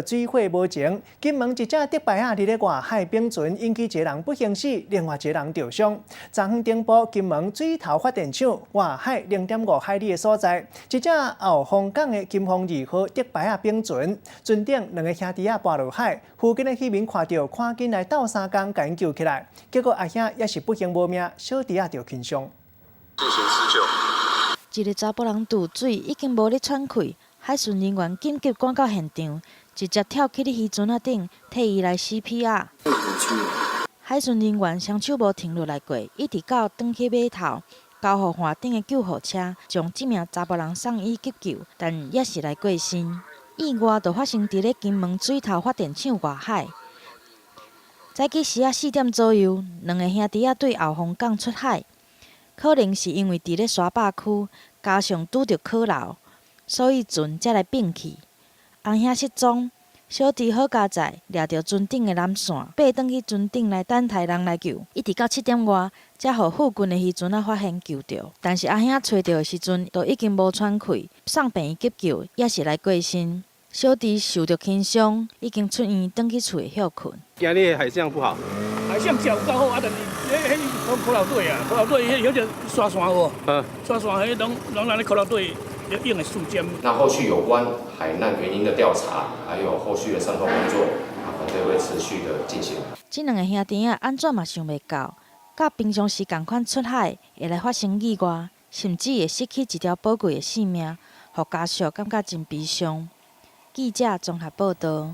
水火无情，金门一只竹排仔伫咧外海冰船，引起一个人不幸死，另外一个人受伤。昨昏顶埔金门水头发电厂外海0.5海里的所在，一只后方港的金凤2号竹排仔冰船，船顶2个兄弟仔跋落海，附近的居民看到，赶紧来斗相共，甲因救起来。结果阿兄也是不幸无命，小弟仔就轻伤。进行施救。一个查甫人肚水已经无咧喘气，海巡人员紧急赶到现场。 直接跳起伫渔船仔顶，替伊来 CPR。海巡人员双手无停落来过，一直到转去码头，交互岸顶的救护车，将这名查甫人送医急救，但也是来过身。意外就发生伫咧金门水头发电厂外海。早起时4点左右，2个兄弟仔对后方港出海，可能是因为伫咧沙坝区，加上拄着考涝，所以船才来并去。 翁兄失踪，小弟好佳在掠着船顶的缆线，爬转去船顶来等待人来救，一直到7点外，才互附近的渔船仔发现救着。但是翁兄找到的时阵，都已经无喘气，送病院急救也是来过身。小弟受着轻伤，已经出院转去厝休困。今日海象不好，海象较较好啊，但是迄苦劳队啊，苦劳队迄就刷船无，刷船迄拢人咧苦劳队。 用的树尖。那后续有关海难原因的调查，还有后续的善后工作，团队会持续的进行。这2个兄弟仔安怎嘛想袂到，甲平常时同款出海，会来发生意外，甚至会失去一条宝贵的性命，互家属感觉真悲伤。记者综合报道。